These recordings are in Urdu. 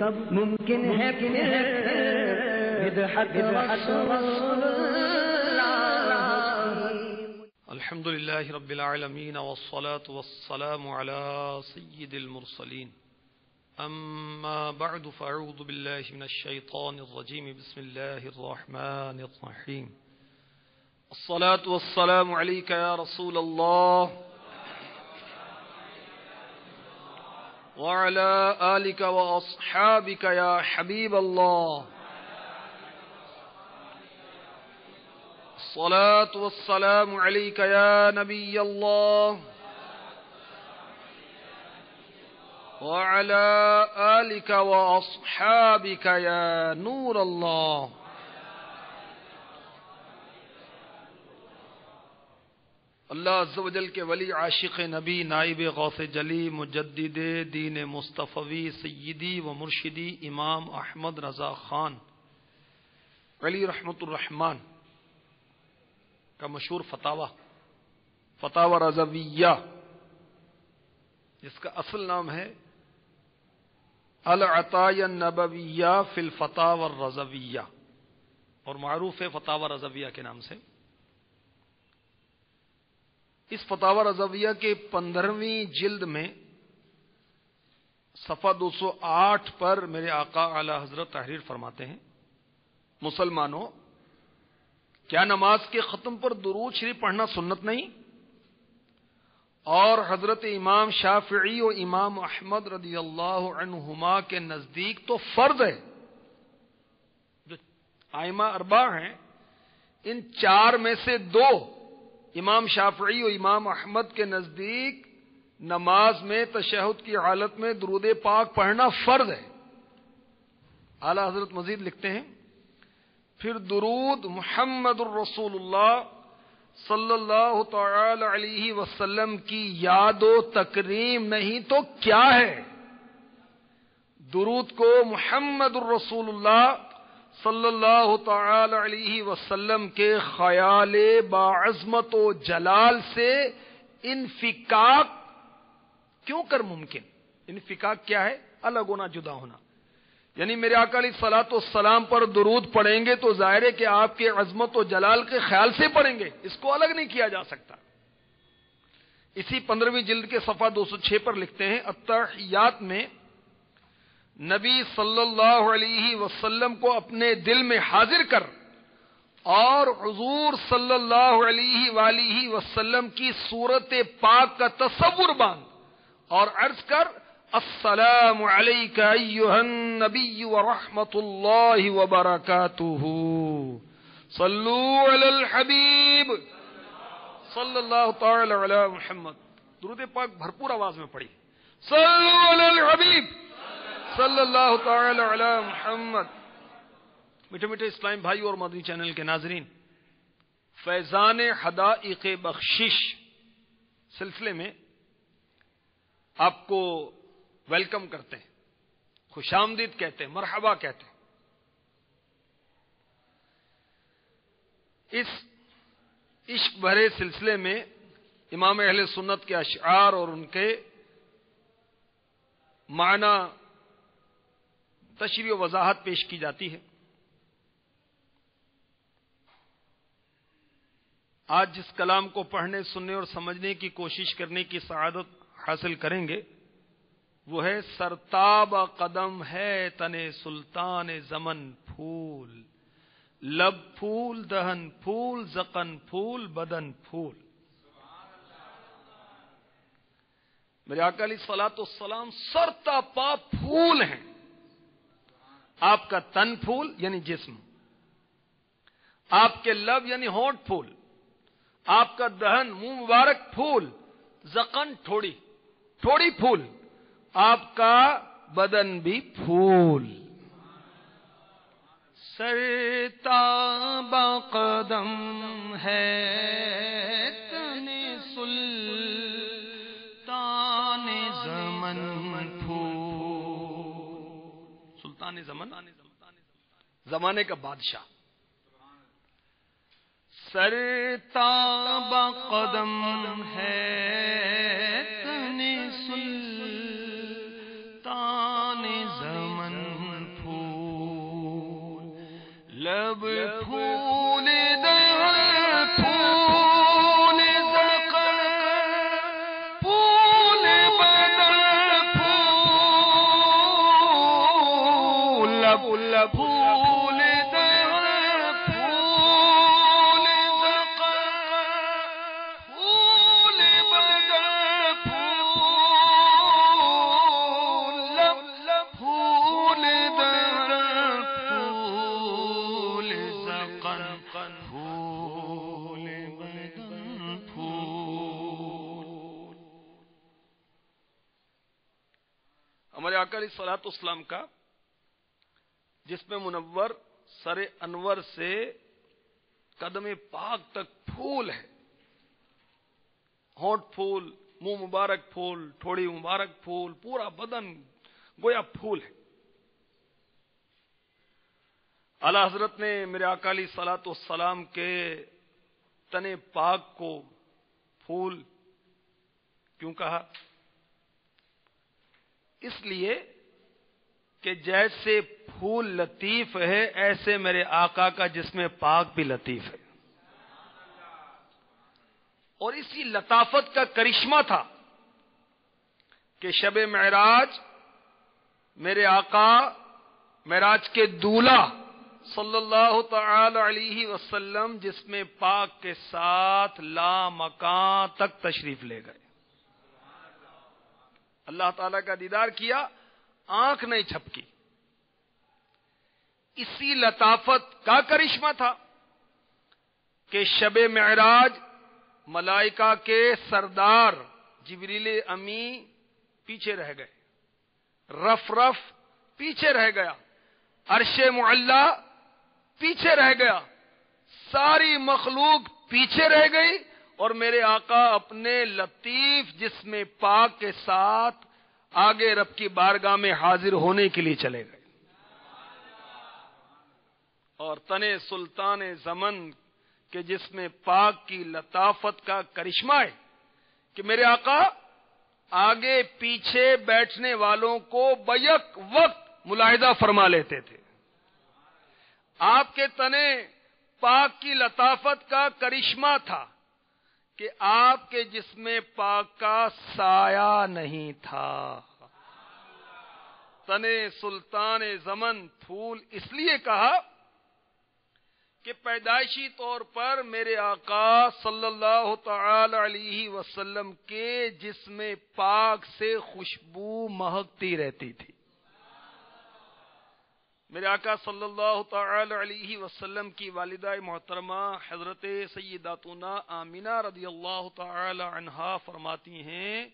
کب ممکن ہے پھر بدعت رسول الحمد لله رب العالمين والصلاة والسلام على سيد المرسلين أما بعد فأعوذ بالله من الشيطان الرجيم بسم الله الرحمن الرحيم الصلاة والسلام عليك يا رسول الله وعلى آلك وأصحابك يا حبيب الله الصلاة والسلام عليك يا نبي الله وعلى آلك وأصحابك يا نور الله اللہ عز و جل کے ولی عاشق نبی نائب غوث جلی مجدد دین مصطفی سیدی و مرشدی امام احمد رضا خان علی رحمت الرحمن کا مشہور فتاوی رضویہ، جس کا اصل نام ہے العطایہ النبویہ فی الفتاوی الرضویہ اور معروف ہے فتاوی رضویہ کے نام سے. اس فتاوی رضویہ کے 15ویں جلد میں صفحہ 208 پر میرے آقا اعلی حضرت تحریر فرماتے ہیں: مسلمانوں، کیا نماز کے ختم پر درود شریف پڑھنا سنت نہیں؟ اور حضرت امام شافعی و امام احمد رضی اللہ عنہما کے نزدیک تو فرض ہے. جو ائمہ اربعہ ہیں ان 4 میں سے 2 امام شافعی و امام احمد کے نزدیک نماز میں تشہد کی حالت میں درود پاک پڑھنا فرض ہے. اعلی حضرت مزید لکھتے ہیں: پھر درود محمد الرسول اللہ صلی اللہ تعالی علیہ وسلم کی یاد و تکریم نہیں تو کیا ہے؟ درود کو محمد الرسول اللہ صلی اللہ تعالی علیہ وسلم کے خیال باعظمت و جلال سے انفکاک کیوں کر ممکن؟ انفکاک کیا ہے؟ الگ ہونا، جدا ہونا. یعنی میرے آقا علیہ الصلوۃ والسلام پر درود پڑھیں گے تو ظاہر ہے کہ آپ کے عظمت و جلال کے خیال سے پڑھیں گے، اس کو الگ نہیں کیا جا سکتا. اسی 15ویں جلد کے صفحہ 206 پر لکھتے ہیں: التحیات میں نبی صلی اللہ علیہ وسلم کو اپنے دل میں حاضر کر اور حضور صلی اللہ علیہ وآلہ وسلم کی صورت پاک کا تصور باندھ اور عرض کر: السلام علیک ایھا النبی ورحمۃ اللہ وبرکاتہ، صلو علی الحبیب صلی اللہ تعالی علی محمد. درود پاک بھرپور آواز میں پڑھی: صلو علی الحبیب صلی اللہ تعالی علی محمد. میٹھے میٹھے اسلام بھائی اور مدنی چینل کے ناظرین، فیضان حدائق بخشش سلسلے میں آپ کو ویلکم کرتے ہیں، خوش آمدید کہتے ہیں، مرحبا کہتے ہیں. اس عشق بھرے سلسلے میں امام اہل سنت کے اشعار اور ان کے معنی تشریح و وضاحت پیش کی جاتی ہے. آج جس کلام کو پڑھنے، سننے اور سمجھنے کی کوشش کرنے کی سعادت حاصل کریں گے وہ ہے: سرتاب قدم ہے تن سلطان زمن پھول، لب پھول دہن پھول زقن پھول بدن پھول. میرے آقا علیہ الصلوۃ والسلام سرتا پا پھول ہیں. آپ کا تن پھول یعنی جسم، آپ کے لب یعنی ہونٹ پھول، آپ کا دہن منہ مبارک پھول، زقن ٹھوڑی پھول، آپ کا بدن بھی پھول. سرتاب قدم ہے تن سلطان زمن پھول. سلطان زمن زمانے کا بادشاہ. سرتاب قدم ہے تن سلطان زمن لب پھول دہر پھول زقر پھول بدن پھول لب پھول دہر پھول زقر پھول بدن پھول لب پھول دہر پھول زقر پھول بدن پھول. ہمارے آقا علیہ الصلوۃ والسلام کا جسم منور سر انور سے قدم پاک تک پھول ہے. ہونٹ پھول، منہ مبارک پھول، ٹھوڑی مبارک پھول، پورا بدن گویا پھول ہے. اعلی حضرت نے میرے آقا علیہ الصلوۃ والسلام کے تن پاک کو پھول کیوں کہا؟ اس لیے کہ جیسے پھول لطیف ہے ایسے میرے آقا کا جسم پاک بھی لطیف ہے. اور اسی لطافت کا کرشمہ تھا کہ شب معراج میرے آقا معراج کے دولہ صلی اللہ تعالی علیہ وسلم جسم پاک کے ساتھ لا مکان تک تشریف لے گئے. اللہ تعالی کا دیدار کیا، آنکھ نہیں جھپکی. اسی لطافت کا کرشمہ تھا کہ شب معراج ملائکہ کے سردار جبریل امی پیچھے رہ گئے، رف رف پیچھے رہ گیا، عرش معلی پیچھے رہ گیا، ساری مخلوق پیچھے رہ گئی، اور میرے آقا اپنے لطیف جسم پاک کے ساتھ آگے رب کی بارگاہ میں حاضر ہونے کے لیے چلے گئے. اور تنے سلطان زمن کے جسم پاک کی لطافت کا کرشمہ ہے کہ میرے آقا آگے پیچھے بیٹھنے والوں کو بیک وقت ملاحظہ فرما لیتے تھے. آپ کے تنے پاک کی لطافت کا کرشمہ تھا کہ آپ کے جسم پاک کا سایہ نہیں تھا. تنے سلطان زمن پھول اس لیے کہا کہ پیدائشی طور پر میرے آقا صلی اللہ تعالی علیہ وسلم کے جسم پاک سے خوشبو مہکتی رہتی تھی. میرے آقا صلی اللہ تعالی علیہ وسلم کی والدہ محترمہ حضرت سیداتنا آمینہ رضی اللہ تعالی عنہا فرماتی ہیں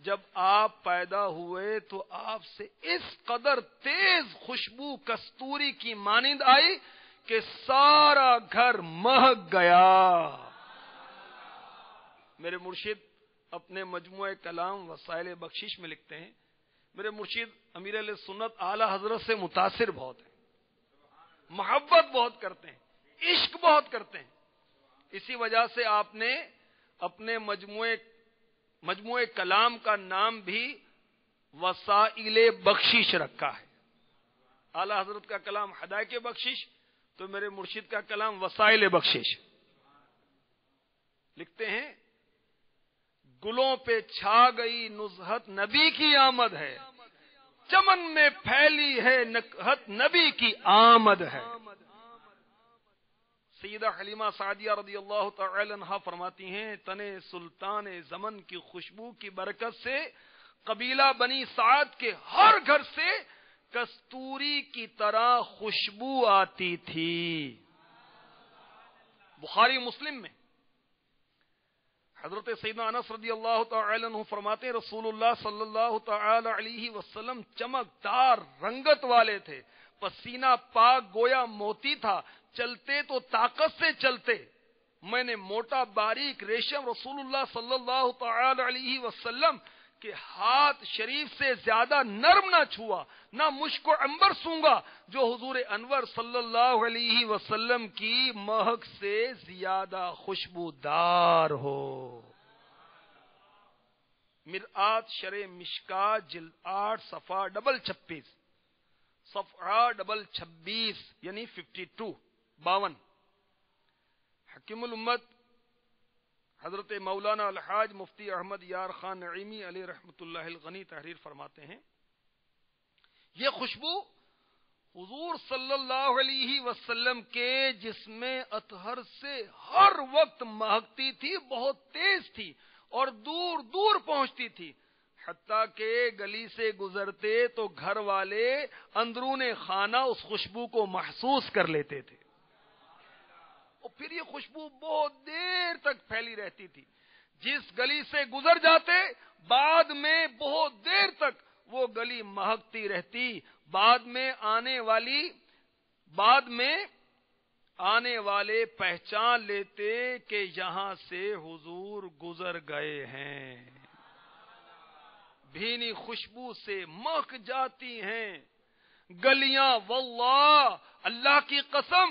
جب آپ پیدا ہوئے تو آپ سے اس قدر تیز خوشبو کستوری کی مانند آئی کہ سارا گھر مہک گیا. میرے مرشد اپنے مجموعہ کلام وسائل بخشش میں لکھتے ہیں میرے مرشد امیر علیہ سنت اعلی حضرت سے متاثر بہت ہیں، محبت بہت کرتے ہیں، عشق بہت کرتے ہیں. اسی وجہ سے آپ نے اپنے مجموعہ کلام کا نام بھی وسائل بخشش رکھا ہے. اعلی حضرت کا کلام ہدایت بخشش تو میرے مرشد کا کلام وسائل بخشش. لکھتے ہیں گلوں پہ چھا گئی نزہت نبی کی آمد ہے، چمن میں پھیلی ہے نکہت نبی کی آمد ہے. سیدہ حلیمہ سعدیہ رضی اللہ تعالی عنہا فرماتی ہیں تنے سلطان زمن کی خوشبو کی برکت سے قبیلہ بنی سعد کے ہر گھر سے کستوری کی طرح خوشبو آتی تھی. بخاری مسلم میں حضرت سیدنا انس رضی اللہ تعالی عنہ فرماتے ہیں رسول اللہ صلی اللہ تعالی علیہ وسلم چمکدار رنگت والے تھے، پسینہ پاک گویا موتی تھا، چلتے تو طاقت سے چلتے. میں نے موٹا باریک ریشم رسول اللہ صلی اللہ تعالی علیہ وسلم کہ ہاتھ شریف سے زیادہ نرم نہ چھوا، نہ مشک و عنبر سونگا جو حضور انور صلی اللہ علیہ وسلم کی مہک سے زیادہ خوشبودار ہو. مرآت شرح مشکات جلد 8 صفحہ 26 یعنی 52. 52 حکیم الامت حضرت مولانا الحاج مفتی احمد یار خان نعیمی علیہ رحمۃ اللہ الغنی تحریر فرماتے ہیں، یہ خوشبو حضور صلی اللہ علیہ وسلم کے جسم اطہر سے ہر وقت مہکتی تھی، بہت تیز تھی اور دور دور پہنچتی تھی، حتیٰ کہ گلی سے گزرتے تو گھر والے اندرون خانہ اس خوشبو کو محسوس کر لیتے تھے، اور پھر یہ خوشبو بہت دیر تک پھیلی رہتی تھی۔ جس گلی سے گزر جاتے بعد میں بہت دیر تک وہ گلی مہکتی رہتی، بعد میں آنے والے پہچان لیتے کہ یہاں سے حضور گزر گئے ہیں۔ بھینی خوشبو سے مہک جاتی ہیں گلیاں، واللہ اللہ کی قسم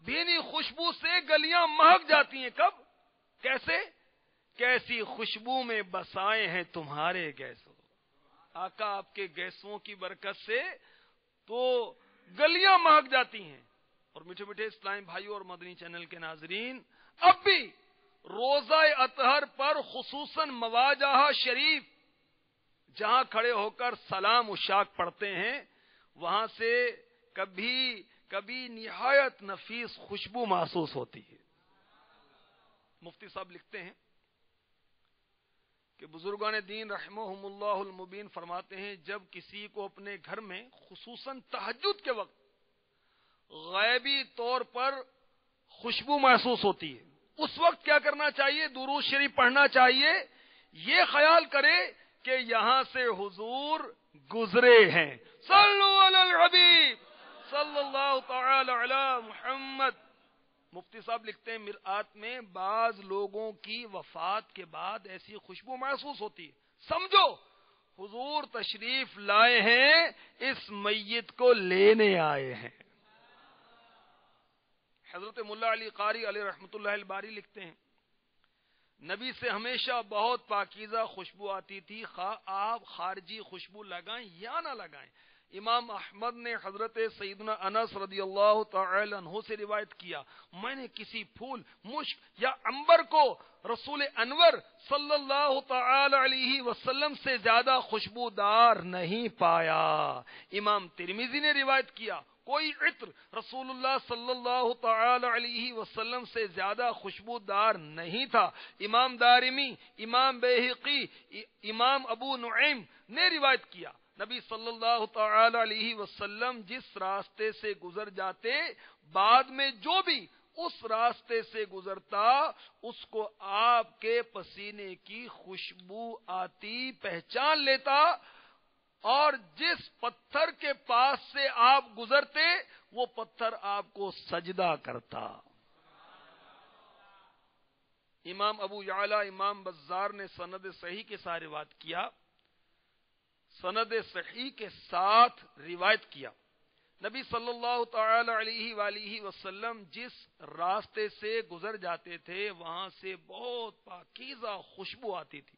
بھینی خوشبو سے گلیاں مہک جاتی ہیں۔ کب؟ کیسے؟ کیسی خوشبو میں بسائے ہیں تمہارے گیسوں، آقا آپ کے گیسوں کی برکت سے تو گلیاں مہک جاتی ہیں۔ اور میٹھے میٹھے اسلام بھائیوں اور مدنی چینل کے ناظرین، اب بھی روزہ اطہر پر خصوصاً مواجہ شریف جہاں کھڑے ہو کر سلام اشاق پڑھتے ہیں، وہاں سے کبھی نہایت نفیس خوشبو محسوس ہوتی ہے۔ مفتی صاحب لکھتے ہیں کہ بزرگان دین رحمہم اللہ المبین فرماتے ہیں، جب کسی کو اپنے گھر میں خصوصاً تہجد کے وقت غیبی طور پر خوشبو محسوس ہوتی ہے، اس وقت کیا کرنا چاہیے؟ درود شریف پڑھنا چاہیے، یہ خیال کرے کہ یہاں سے حضور گزرے ہیں۔ صلو علی الحبیب صلی اللہ تعالی علی محمد۔ مفتی صاحب لکھتے ہیں مرآت میں بعض لوگوں کی وفات کے بعد ایسی خوشبو محسوس ہوتی ہے، سمجھو حضور تشریف لائے ہیں، اس میت کو لینے آئے ہیں۔ حضرت ملا علی قاری علیہ رحمۃ اللہ الباری لکھتے ہیں، نبی سے ہمیشہ بہت پاکیزہ خوشبو آتی تھی، خواہ آپ خارجی خوشبو لگائیں یا نہ لگائیں۔ امام احمد نے حضرت سیدنا انس رضی اللہ تعالی عنہ سے روایت کیا، میں نے کسی پھول، مشک یا عنبر کو رسول انور صلی اللہ تعالی علیہ وسلم سے زیادہ خوشبودار نہیں پایا۔ امام ترمذی نے روایت کیا، کوئی عطر رسول اللہ صلی اللہ تعالی علیہ وسلم سے زیادہ خوشبودار نہیں تھا۔ امام دارمی، امام بیہقی، امام ابو نعیم نے روایت کیا، نبی صلی اللہ تعالی علیہ وسلم جس راستے سے گزر جاتے، بعد میں جو بھی اس راستے سے گزرتا اس کو آپ کے پسینے کی خوشبو آتی، پہچان لیتا، اور جس پتھر کے پاس سے آپ گزرتے وہ پتھر آپ کو سجدہ کرتا۔ امام ابو یعلا، امام بزار نے سند صحیح کے ساتھ روایت کیا، سند صحیح کے ساتھ روایت کیا، نبی صلی اللہ تعالی علیہ وآلہ وسلم جس راستے سے گزر جاتے تھے وہاں سے بہت پاکیزہ خوشبو آتی تھی،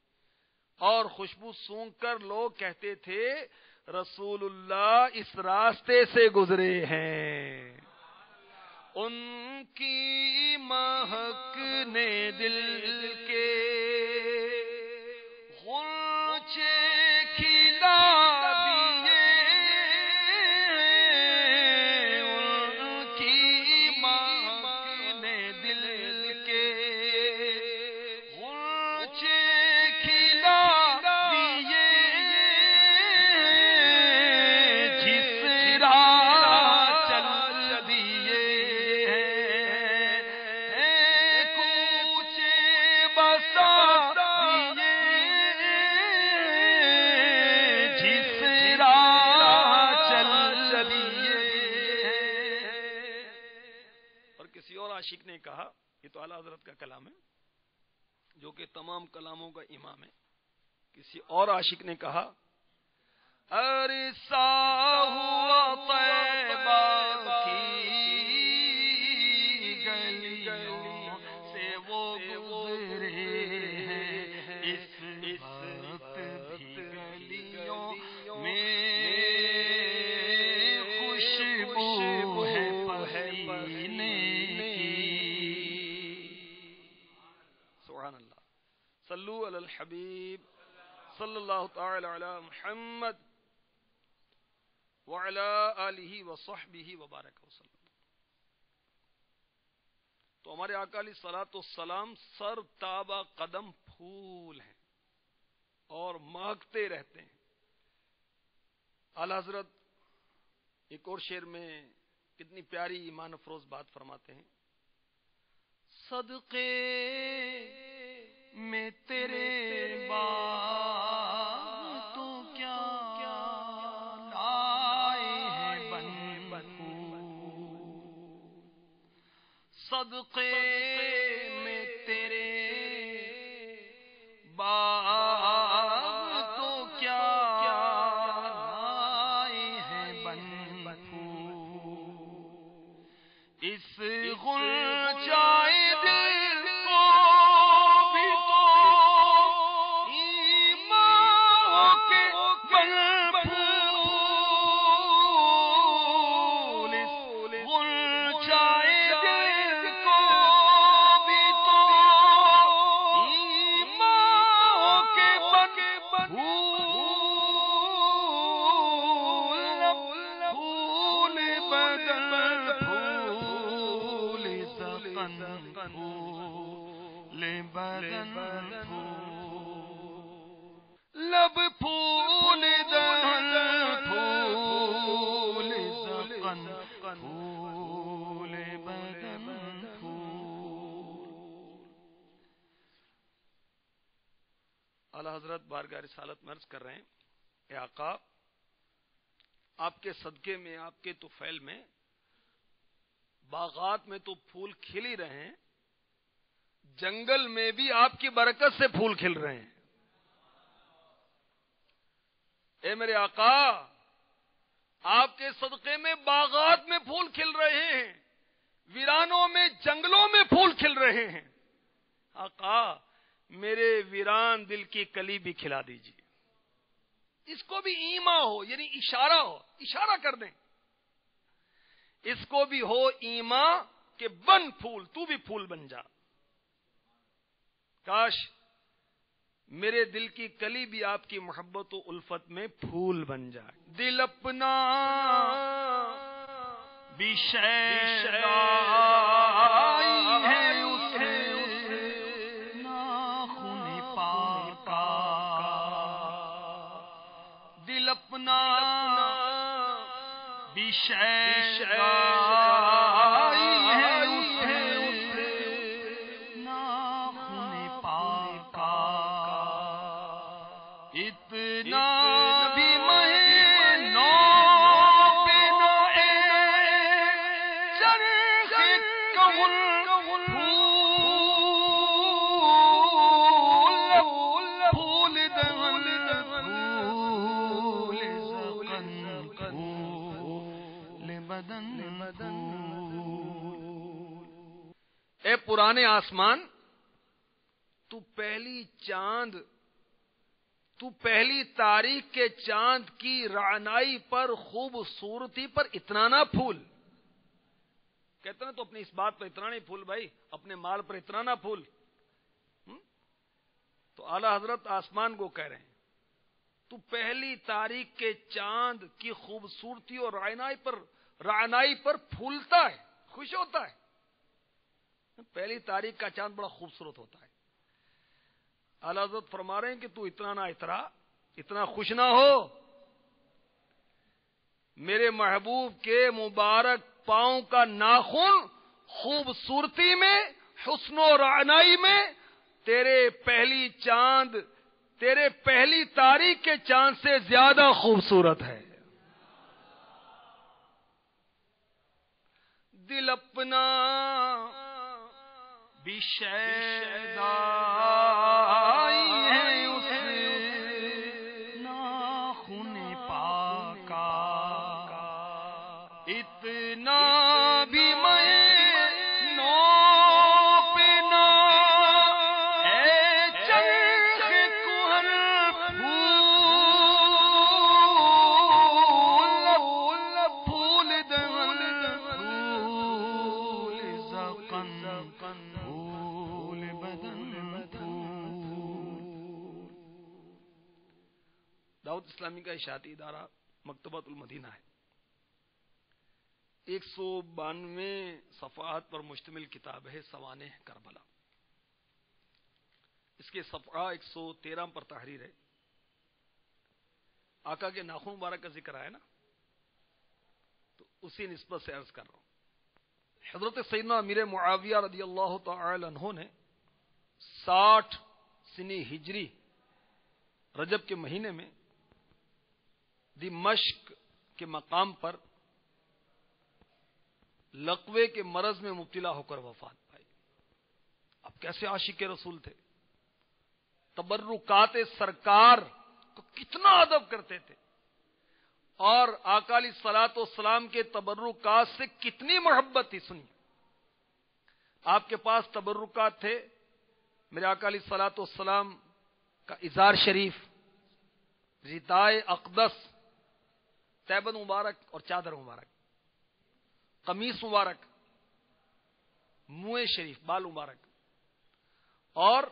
اور خوشبو سونگھ کر لوگ کہتے تھے رسول اللہ اس راستے سے گزرے ہیں۔ ان کی مہک نے دل کے غنچے کھلا دیے، ان کی مہک نے دل کے غنچے عاشق نے کہا، یہ تو اعلیٰ حضرت کا کلام ہے جو کہ تمام کلاموں کا امام ہے، کسی اور عاشق نے کہا، عرصہ ہوا طیبہ کی گلیوں سے وہ گزرے ہیں، اس وقت بھی گلیوں میں خوشبو ہے پسینے صلو علی الحبیب صلی اللہ تعالی علی محمد وعلی آلہ وصحبہ وبارک وسلم. تو ہمارے آقا علیہ الصلوۃ والسلام سر تابہ قدم پھول ہیں اور مہکتے رہتے ہیں. اعلی حضرت ایک اور شعر میں کتنی پیاری ایمان افروز بات فرماتے ہیں. صدقے میں تیرے باغ تو کیا لائے ہیں بن صدقے میں تیرے باغ تو کیا لائے ہیں بن اس غنچائے دل کو بھی تو ایمان کے بل پھول غنچائے دل کو بھی تو ایمان کے بل پھول بدن لب پھول دہن پھول زقن پھول بدن پھول. اعلی حضرت بارگاہ رسالت میں عرض کر رہے ہیں اے آقا آپ کے صدقے میں آپ کے طفیل میں باغات میں تو پھول کھل ہی رہے ہیں, جنگل میں بھی آپ کی برکت سے پھول کھل رہے ہیں. اے میرے آقا آپ کے صدقے میں باغات میں پھول کھل رہے ہیں, ویرانوں میں جنگلوں میں پھول کھل رہے ہیں. آقا میرے ویران دل کی کلی بھی کھلا دیجیے. اس کو بھی ایما ہو, یعنی اشارہ ہو, اشارہ کر دیں. اس کو بھی ہو ایما کہ بن پھول, تو بھی پھول بن جا. کاش میرے دل کی کلی بھی آپ کی محبت و الفت میں پھول بن جائے. دل اپنا بھی شیدائی ہے اسے ناخن پاکا, دل اپنا بھی شیدائی ہے اسے ناخن پاکا, اتنا بھی میں نو پہ نہ اے چرخ کمل پھول دہن پھول زقن پھول بدن پھول. اے پرانے آسمان تو پہلی تاریخ کے چاند کی رعنائی پر خوبصورتی پر اتنا نہ پھول. کہتے ہیں تو اپنی اس بات پر اتنا نہیں پھول بھائی, اپنے مال پر اتنا نہ پھول. تو اعلی حضرت آسمان کو کہہ رہے ہیں تو پہلی تاریخ کے چاند کی خوبصورتی اور رعنائی پر پھولتا ہے, خوش ہوتا ہے. پہلی تاریخ کا چاند بڑا خوبصورت ہوتا ہے. اعلی حضرت فرما رہے ہیں کہ تو اتنا نہ اتنا خوش نہ ہو. میرے محبوب کے مبارک پاؤں کا ناخن خوبصورتی میں, حسن و رعنائی میں تیرے پہلی تاریخ کے چاند سے زیادہ خوبصورت ہے. دل اپنا بھی شیدائی ہے اسے ناخن پاکا, اتنا بھی میں نو پہ نہ اے چرخ کہن پھول دہن پھول زقن پھول بدن پھول. دعوت اسلامی کا اشاعتی ادارہ مکتبۃ المدینہ ہے. 192 صفحات پر مشتمل کتاب ہے سوانح کربلا. اس کے صفحہ 113 پر تحریر ہے. آقا کے ناخن مبارک کا ذکر آیا نا، تو اسی نسبت سے عرض کر رہا ہوں. حضرت سیدنا امیر معاویہ رضی اللہ تعالی عنہ نے 60 سنی ہجری رجب کے مہینے میں دمشق کے مقام پر لقوے کے مرض میں مبتلا ہو کر وفات پائی. اب کیسے عاشق رسول تھے، تبرکات سرکار کو کتنا ادب کرتے تھے، اور آقا علیہ الصلوۃ والسلام کے تبرکات سے کتنی محبت تھی. سنیے، آپ کے پاس تبرکات تھے. میرے آقا علیہ الصلوۃ والسلام کا ازار شریف، ردائے اقدس، تیبند مبارک اور چادر مبارک، قمیص مبارک، منہ شریف، بال مبارک، اور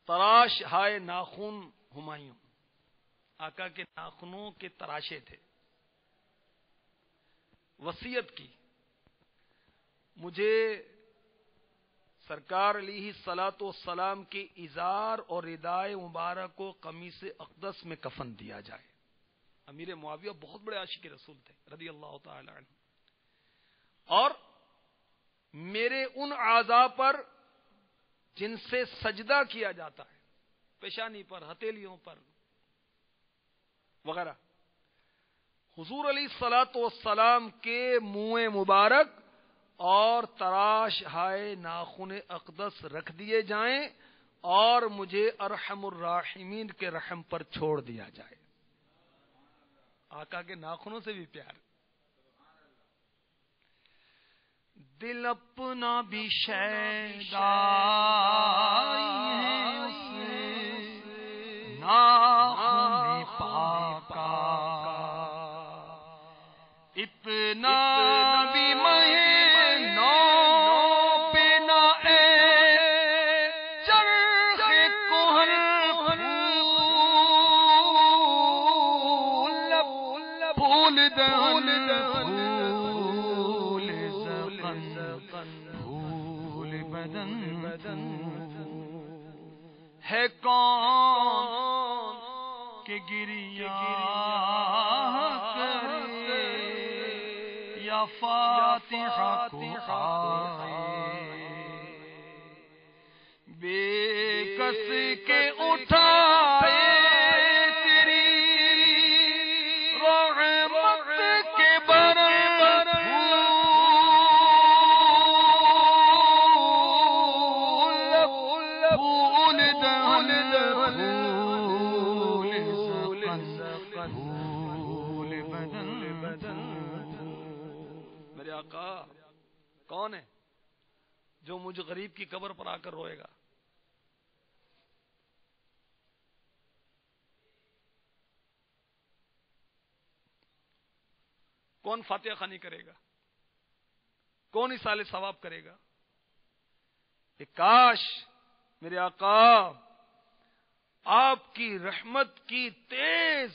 تراش ہائے ناخن ہمایوں. آقا کے ناخنوں کے تراشے تھے. وصیت کی، مجھے سرکار علیہ الصلوۃ والسلام کے ازار اور ردائے مبارک کو قمیص اقدس میں کفن دیا جائے. امیر معاویہ بہت بڑے عاشق رسول تھے رضی اللہ تعالی عنہ. اور میرے ان اعضاء پر جن سے سجدہ کیا جاتا ہے، پیشانی پر، ہتھیلیوں پر وغیرہ، حضور علیہ الصلوۃ والسلام کے منہ مبارک اور تراش ہائے ناخن اقدس رکھ دیے جائیں اور مجھے ارحم الراحمین کے رحم پر چھوڑ دیا جائے. آقا کے ناخنوں سے بھی پیار. دل اپنا بھی شیدا ناخن پاکا، اتنا بھی مہینوں پہ نہ اے چرخ کوہن پھول دہن پھول بدن ہے کون کہ گریا کرے یا فاتحہ کو آئے، بے کس کے اٹھائے تیری رحمت کے برن میرے آقا کون ہے جو مجھ غریب کی قبر پر آ کر روئے گا؟ کون فاتحہ خوانی کرے گا؟ کون اصالہ ثواب کرے گا؟ کہ کاش میرے آقا آپ کی رحمت کی تیز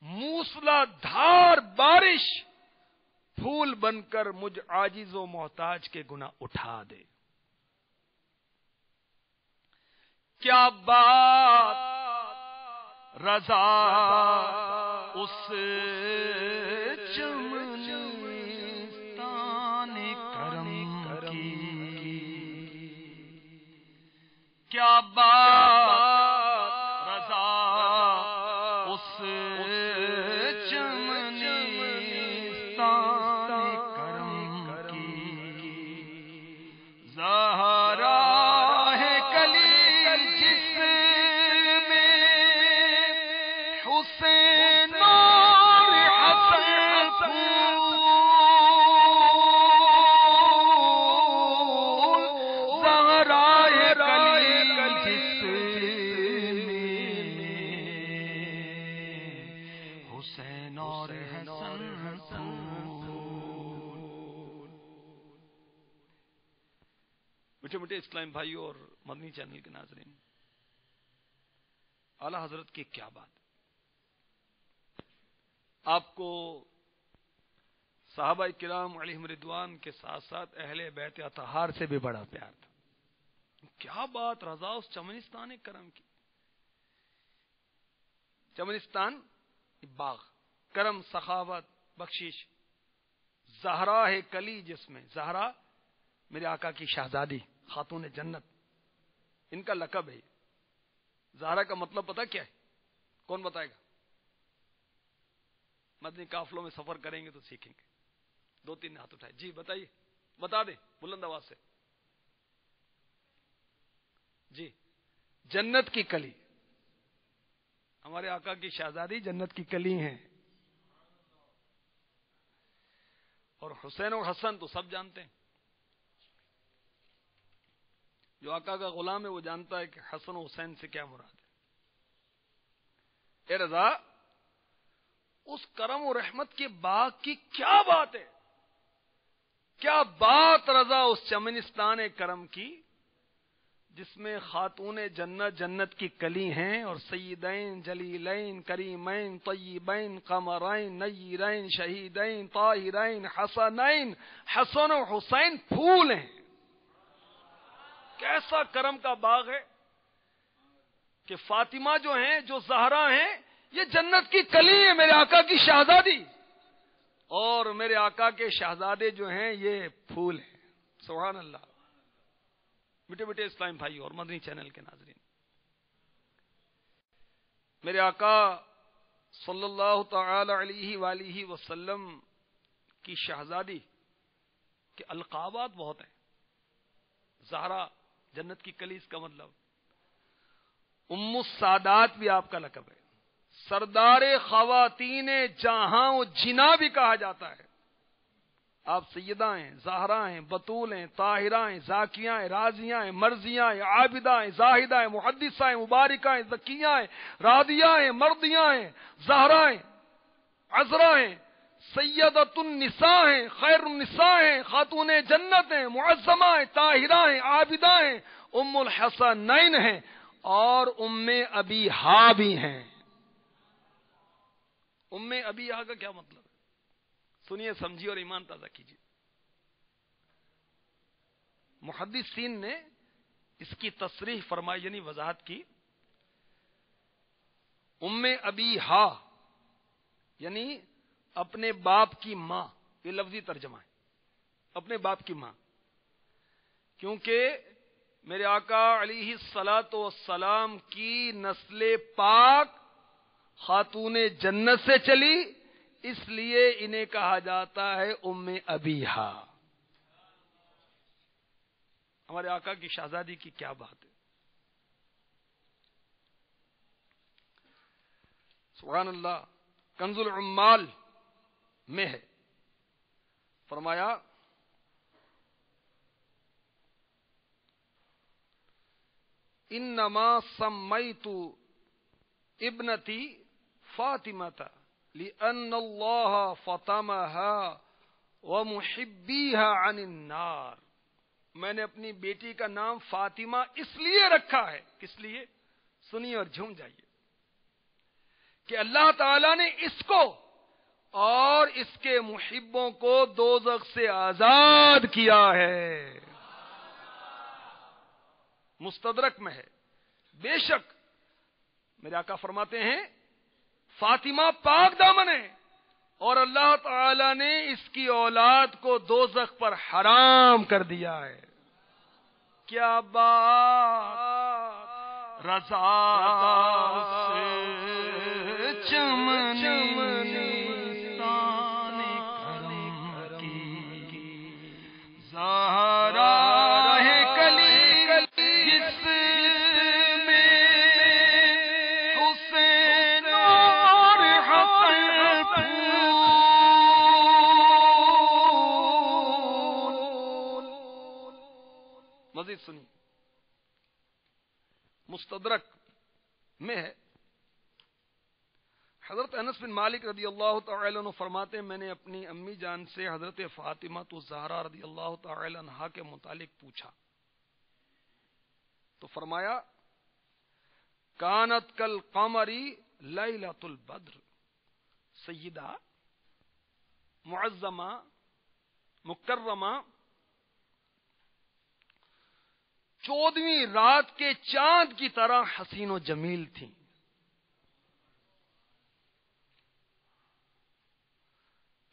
موسلا دھار بارش پھول بن کر مجھ عاجز و محتاج کے گناہ اٹھا دے. کیا بات رضا اس چمنستان کرم کی، کیا بات رضا اس میٹھے میٹھے اسلام بھائیوں اور مدنی چینل کے ناظرین، اعلی حضرت کی کیا بات. آپ کو صحابہ کرام علیہم رضوان کے ساتھ ساتھ اہل بیت اطہار سے بھی بڑا پیار تھا. کیا بات رضا اس چمنستان کرم کی. چمنستان باغ، کرم، سخاوت، بخشش، زہرا ہے کلی جس میں. زہرا میرے آقا کی شہزادی، خاتون جنت، ان کا لقب ہے. زہرا کا مطلب پتہ کیا ہے؟ کون بتائے گا؟ مدنی قافلوں میں سفر کریں گے تو سیکھیں گے. 2-3 ہاتھ اٹھائے. جی بتائیے، بتا دیں بلند آواز سے. جی، جنت کی کلی. ہمارے آقا کی شہزادی جنت کی کلی ہیں. اور حسین اور حسن تو سب جانتے ہیں. جو آقا کا غلام ہے وہ جانتا ہے کہ حسن و حسین سے کیا مراد ہے. اے رضا، اس کرم و رحمت کے باغ کی کیا بات ہے؟ کیا بات رضا اس چمنستان کرم کی جس میں خاتون جنت جنت کی کلی ہیں، اور سیدین جلیلین کریمین طیبین قمرین نیرین شہیدین طاہرین حسنین، حسن و حسین پھول ہیں. کیسا کرم کا باغ ہے کہ فاطمہ جو ہیں، جو زہرا ہیں، یہ جنت کی کلی ہے، میرے آقا کی شہزادی. اور میرے آقا کے شہزادے جو ہیں یہ پھول ہیں. سبحان اللہ. میٹھے میٹھے اسلام بھائی اور مدنی چینل کے ناظرین، میرے آقا صلی اللہ تعالی علیہ وآلہ وسلم کی شہزادی کے القابات بہت ہیں. زہرا جنت کی کلی، اس کا مطلب. ام السادات بھی آپ کا لقب ہے. سردار خواتین جہاں و جنا بھی کہا جاتا ہے. آپ سیدہ ہیں، زہرا ہیں، بطول ہیں، طاہرہ ہیں، زاکیہ ہیں، راضیہ ہیں، مرضیہ ہیں، عابدہ ہیں، زاہدہ ہیں، محدثہ ہیں، مبارکہ ہیں، زکیہ ہیں، راضیہ ہیں، مرضیہ ہیں، زہرا ہیں، عذرا ہیں، سیدۃ النساء ہیں، خیر النساء ہیں، خاتون جنت ہیں، معظمہ ہیں، طاہرہ ہیں، عابدہ ہیں، ام الحسنین ہیں، اور ام ابی ہا بھی ہیں. ام ابی ہا کا کیا مطلب ہے؟ سنیے، سمجھیے اور ایمان تازہ کیجیے. محدثین نے اس کی تصریح فرمائی، یعنی وضاحت کی. ام ابی ہا یعنی اپنے باپ کی ماں. یہ لفظی ترجمہ ہے، اپنے باپ کی ماں. کیونکہ میرے آقا علیہ الصلاۃ والسلام کی نسل پاک خاتون جنت سے چلی، اس لیے انہیں کہا جاتا ہے ام ابیہا. ہمارے آقا کی شہزادی کی کیا بات ہے. سبحان اللہ. کنز العمال میں ہے، فرمایا انما سمیت ابنتی فاطمہ لأن اللہ فطمها ومحبیها عن النار. میں نے اپنی بیٹی کا نام فاطمہ اس لیے رکھا ہے. کس لیے؟ سنیے اور جھوم جائیے. کہ اللہ تعالی نے اس کو اور اس کے محبوں کو دوزخ سے آزاد کیا ہے. مستدرک میں ہے. بے شک میرے آقا فرماتے ہیں فاطمہ پاک دامن ہے، اور اللہ تعالی نے اس کی اولاد کو دوزخ پر حرام کر دیا ہے. کیا بات رضا سے چمنستان کرم کی، زہرا ہے کلی جس میں حسین اور حسن پھول. مزید سنیے، مستدرک میں ہے. حضرت انس بن مالک رضی اللہ تعالی عنہ فرماتے ہیں میں نے اپنی امی جان سے حضرت فاطمہ الزہرا رضی اللہ تعالی عنہا کے متعلق پوچھا تو فرمایا کانت کل قمری لیلۃ البدر، سیدہ معظمہ مکرمہ 14ویں رات کے چاند کی طرح حسین و جمیل تھیں.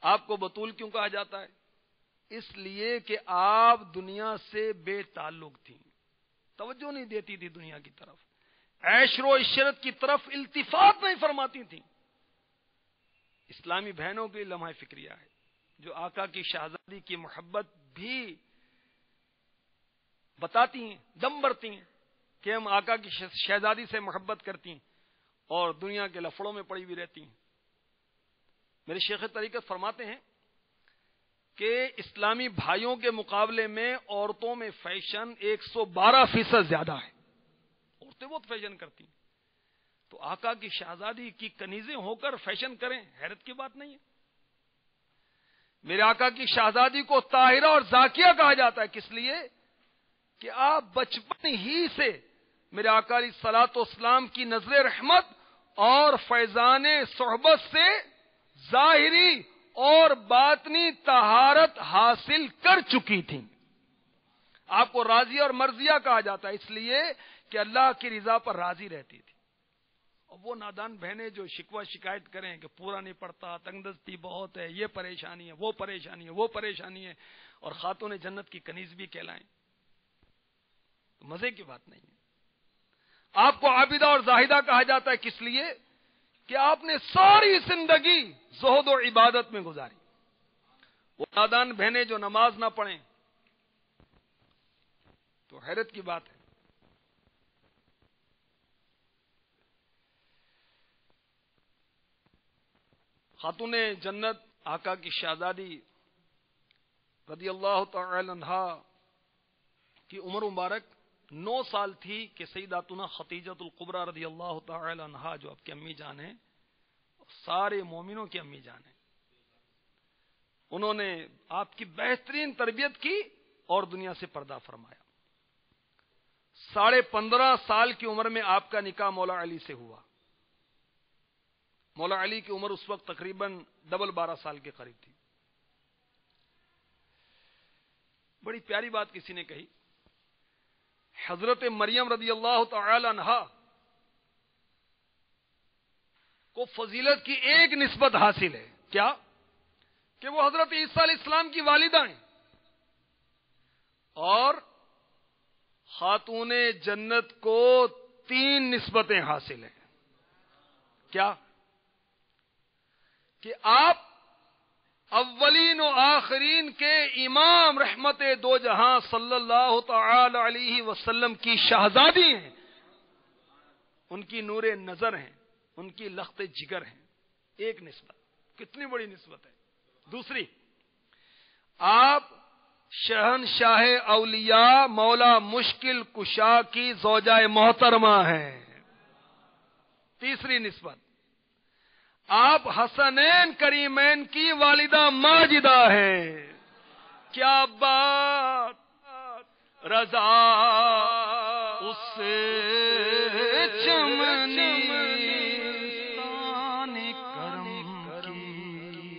آپ کو بطول کیوں کہا جاتا ہے؟ اس لیے کہ آپ دنیا سے بے تعلق تھیں، توجہ نہیں دیتی تھی دنیا کی طرف، عیش و عشرت کی طرف التفات نہیں فرماتی تھیں. اسلامی بہنوں کی لمحہ فکریہ ہے جو آقا کی شہزادی کی محبت بھی بتاتی ہیں، دم بھرتی ہیں کہ ہم آقا کی شہزادی سے محبت کرتی ہیں اور دنیا کے لفڑوں میں پڑی ہوئی رہتی ہیں. میرے شیخ طریقت فرماتے ہیں کہ اسلامی بھائیوں کے مقابلے میں عورتوں میں فیشن 112% زیادہ ہے. عورتیں بہت فیشن کرتی ہیں، تو آقا کی شہزادی کی کنیزیں ہو کر فیشن کریں، حیرت کی بات نہیں ہے. میرے آقا کی شہزادی کو طاہرہ اور زاکیہ کہا جاتا ہے، کس لیے کہ آپ بچپن ہی سے میرے آقا علیہ الصلوۃ والسلام کی نظر رحمت اور فیضان صحبت سے ظاہری اور باطنی طہارت حاصل کر چکی تھیں. آپ کو راضیہ اور مرضیہ کہا جاتا ہے اس لیے کہ اللہ کی رضا پر راضی رہتی تھی. اور وہ نادان بہنیں جو شکوہ شکایت کریں کہ پورا نہیں پڑتا، تنگ دستی بہت ہے، یہ پریشانی ہے، وہ پریشانی ہے، وہ پریشانی ہے، اور خاتون جنت کی کنیز بھی کہلائیں، تو مزے کی بات نہیں ہے. آپ کو عابدہ اور زاہدہ کہا جاتا ہے کس لیے کہ آپ نے ساری زندگی زہد و عبادت میں گزاری. وہ نادان بہنیں جو نماز نہ پڑھیں تو حیرت کی بات ہے. خاتون جنت آقا کی شہزادی رضی اللہ تعالی عنہا کی عمر مبارک 9 سال تھی کہ سیداتنا خدیجۃ الکبریٰ رضی اللہ تعالی عنہا جو آپ کی امی جان ہیں، سارے مومنوں کی امی جان ہیں، انہوں نے آپ کی بہترین تربیت کی اور دنیا سے پردہ فرمایا. 15.5 سال کی عمر میں آپ کا نکاح مولا علی سے ہوا. مولا علی کی عمر اس وقت تقریباً 12 سال کے قریب تھی. بڑی پیاری بات کسی نے کہی، حضرت مریم رضی اللہ تعالی عنہا کو فضیلت کی ایک نسبت حاصل ہے، کیا کہ وہ حضرت عیسیٰ علیہ السلام کی والدہ ہیں، اور خاتون جنت کو 3 نسبتیں حاصل ہیں. کیا کہ آپ اولین و آخرین کے امام رحمت دو جہاں صلی اللہ تعالی علیہ وسلم کی شہزادی ہیں، ان کی نور نظر ہیں، ان کی لخت جگر ہیں. ایک نسبت، کتنی بڑی نسبت ہے. دوسری، آپ شہنشاہ اولیاء مولا مشکل کشا کی زوجہ محترمہ ہیں. تیسری نسبت، آپ حسنین کریمین کی والدہ ماجدہ ہیں. کیا بات رضا اس چمنی کرم کی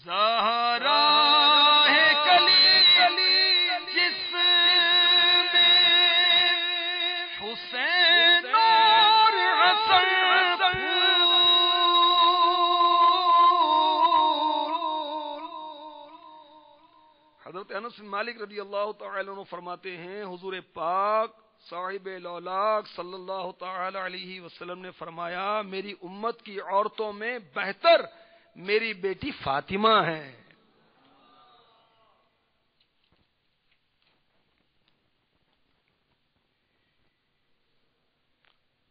زہرا ہے کلی جس میں حسین اور حسن. حضرت انس بن مالک رضی اللہ تعالی عنہ فرماتے ہیں حضور پاک صاحب الاولاق صلی اللہ تعالی علیہ وسلم نے فرمایا میری امت کی عورتوں میں بہتر میری بیٹی فاطمہ ہے.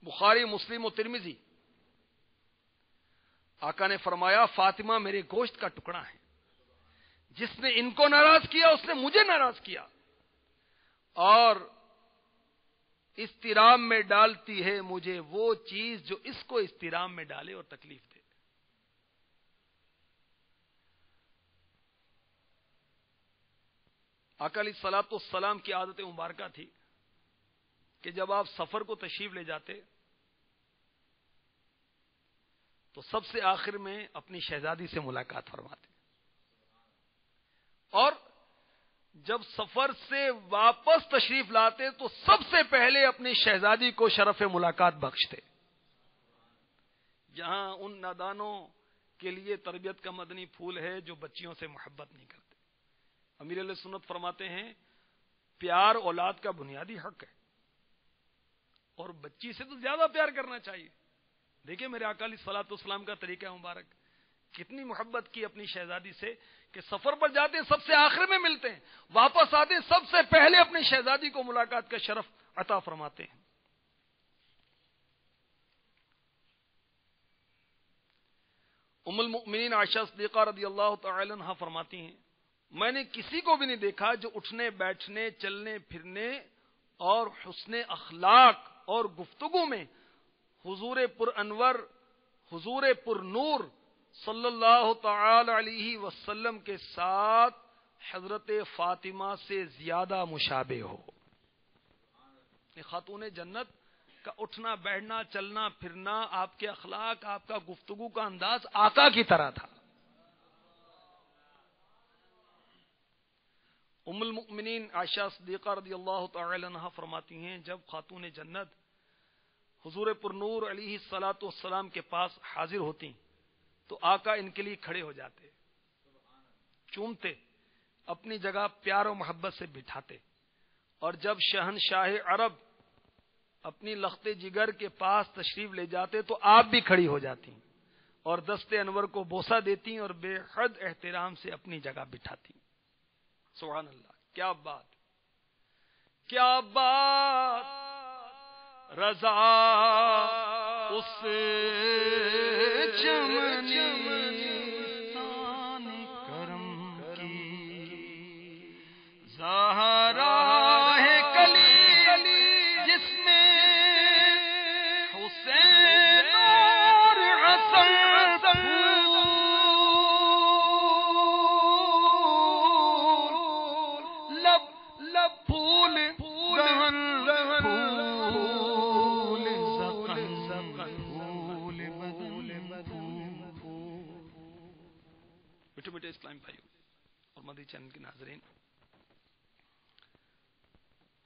بخاری، مسلم و ترمذی، آقا نے فرمایا فاطمہ میرے گوشت کا ٹکڑا ہے، جس نے ان کو ناراض کیا اس نے مجھے ناراض کیا، اور اضطراب میں ڈالتی ہے مجھے وہ چیز جو اس کو اضطراب میں ڈالے اور تکلیف دے. آقا علیہ الصلوۃ والسلام کی عادت مبارکہ تھی کہ جب آپ سفر کو تشریف لے جاتے تو سب سے آخر میں اپنی شہزادی سے ملاقات فرماتے، اور جب سفر سے واپس تشریف لاتے تو سب سے پہلے اپنی شہزادی کو شرف ملاقات بخشتے۔ جہاں ان نادانوں کے لیے تربیت کا مدنی پھول ہے جو بچیوں سے محبت نہیں کرتے۔ امیر علیہ سنت فرماتے ہیں پیار اولاد کا بنیادی حق ہے، اور بچی سے تو زیادہ پیار کرنا چاہیے۔ دیکھیں میرے آقا علیہ الصلوۃ والسلام کا طریقہ مبارک، کتنی محبت کی اپنی شہزادی سے کہ سفر پر جاتے ہیں سب سے آخر میں ملتے ہیں، واپس آتے ہیں سب سے پہلے اپنی شہزادی کو ملاقات کا شرف عطا فرماتے ہیں۔ ام المؤمنین عائشہ صدیقہ رضی اللہ تعالی عنہا فرماتی ہیں میں نے کسی کو بھی نہیں دیکھا جو اٹھنے بیٹھنے چلنے پھرنے اور حسن اخلاق اور گفتگو میں حضور پر انور حضور پر نور صلی اللہ تعالی علیہ وسلم کے ساتھ حضرت فاطمہ سے زیادہ مشابہ ہو۔ خاتون جنت کا اٹھنا بیٹھنا چلنا پھرنا، آپ کے اخلاق، آپ کا گفتگو کا انداز آقا کی طرح تھا۔ ام المؤمنین عائشہ صدیقہ رضی اللہ تعالی عنہا فرماتی ہیں جب خاتون جنت حضور پر نور علیہ الصلوۃ والسلام کے پاس حاضر ہوتی تو آقا ان کے لیے کھڑے ہو جاتے، چومتے، اپنی جگہ پیار و محبت سے بٹھاتے، اور جب شہنشاہ عرب اپنی لخت جگر کے پاس تشریف لے جاتے تو آپ بھی کھڑی ہو جاتی اور دست انور کو بوسہ دیتی اور بے حد احترام سے اپنی جگہ بٹھاتی۔ سبحان اللہ، کیا بات، کیا بات، رضا اس چمنی کرم کی زہرا ہے کلی جس میں حسین اور حسن لب لب پھول میٹھے اسلام بھائیوں اور مدنی چینل کے ناظرین،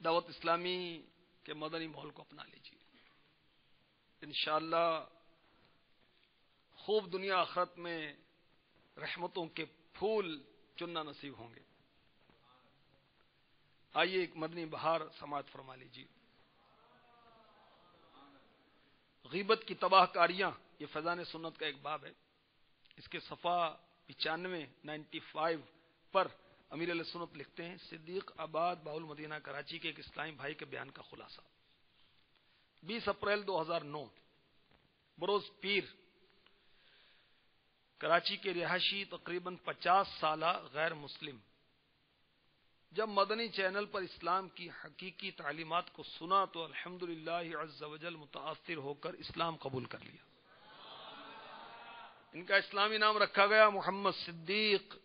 دعوت اسلامی کے مدنی ماحول کو اپنا لیجیے، انشاءاللہ خوب دنیا آخرت میں رحمتوں کے پھول چننا نصیب ہوں گے۔ آئیے ایک مدنی بہار سماعت فرما لیجیے۔ غیبت کی تباہ کاریاں، یہ فیضان سنت کا ایک باب ہے، اس کے صفحہ 95 پر امیر علیہ سنت لکھتے ہیں صدیق آباد باول مدینہ کراچی کے ایک اسلامی بھائی کے بیان کا خلاصہ۔ 20 اپریل 2009 بروز پیر کراچی کے رہائشی تقریباً 50 سالہ غیر مسلم جب مدنی چینل پر اسلام کی حقیقی تعلیمات کو سنا تو الحمدللہ عز وجل متاثر ہو کر اسلام قبول کر لیا۔ ان کا اسلامی نام رکھا گیا محمد صدیق۔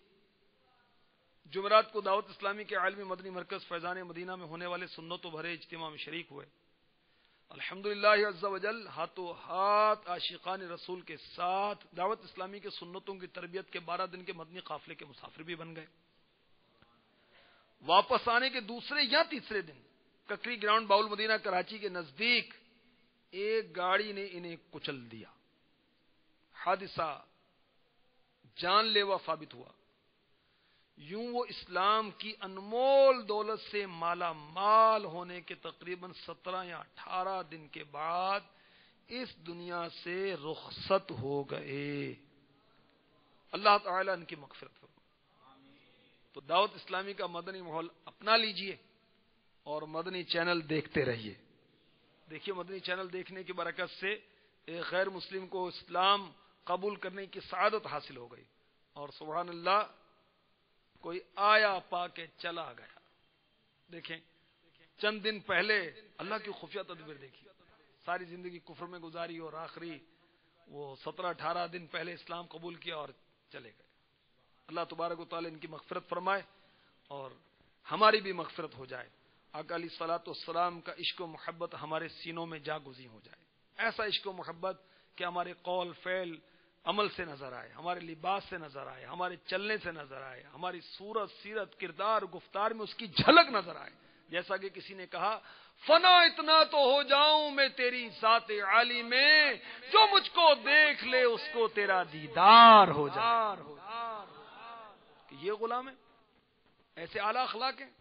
جمعرات کو دعوت اسلامی کے عالمی مدنی مرکز فیضان مدینہ میں ہونے والے سنتوں بھرے اجتماع میں شریک ہوئے۔ الحمدللہ عز وجل ہاتھوں ہاتھ عاشقان رسول کے ساتھ دعوت اسلامی کے سنتوں کی تربیت کے 12 دن کے مدنی قافلے کے مسافر بھی بن گئے۔ واپس آنے کے دوسرے یا تیسرے دن ککری گراؤنڈ باول مدینہ کراچی کے نزدیک ایک گاڑی نے انہیں کچل دیا۔ حادثہ جان لیوا ثابت ہوا۔ یوں وہ اسلام کی انمول دولت سے مالا مال ہونے کے تقریباً 17 یا 18 دن کے بعد اس دنیا سے رخصت ہو گئے۔ اللہ تعالی ان کی مغفرت کرو۔ تو دعوت اسلامی کا مدنی ماحول اپنا لیجئے اور مدنی چینل دیکھتے رہیے۔ دیکھیے مدنی چینل دیکھنے کی برکت سے ایک غیر مسلم کو اسلام قبول کرنے کی سعادت حاصل ہو گئی، اور سبحان اللہ کوئی آیا پا کے چلا گیا۔ دیکھیں چند دن پہلے اللہ کی خفیہ تدبیر دیکھی، ساری زندگی کفر میں گزاری اور آخری وہ 17-18 دن پہلے اسلام قبول کیا اور چلے گئے۔ اللہ تبارک و تعالی ان کی مغفرت فرمائے اور ہماری بھی مغفرت ہو جائے، آقا علیہ الصلوۃ والسلام کا عشق و محبت ہمارے سینوں میں جاگزی ہو جائے. ایسا عشق و محبت کہ ہمارے قول فعل عمل سے نظر آئے، ہمارے لباس سے نظر آئے، ہمارے چلنے سے نظر آئے، ہماری صورت سیرت کردار گفتار میں اس کی جھلک نظر آئے. جیسا کہ کسی نے کہا فنا اتنا تو ہو جاؤں میں تیری ذات عالی میں، جو مجھ کو دیکھ لے اس کو تیرا دیدار ہو جائے. کہ یہ غلام ہے، ایسے اعلی اخلاق ہیں،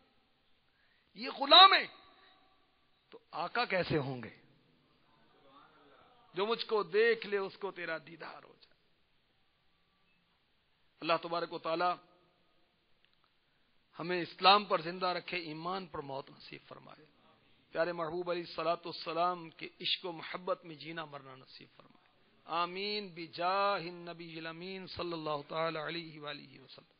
یہ غلام ہے، تو آقا کیسے ہوں گے؟ جو مجھ کو دیکھ لے اس کو تیرا دیدار ہو جائے. اللہ تبارک و تعالی ہمیں اسلام پر زندہ رکھے، ایمان پر موت نصیب فرمائے. پیارے محبوب علیہ الصلوۃ والسلام کے عشق و محبت میں جینا مرنا نصیب فرمائے. آمین بجاہ النبی الامین صلی اللہ تعالی علیہ وآلہ وسلم.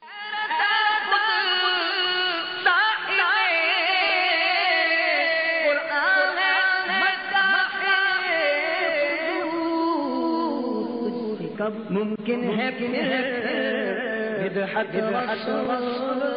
کب ممکن ہے کہ مدحت رسول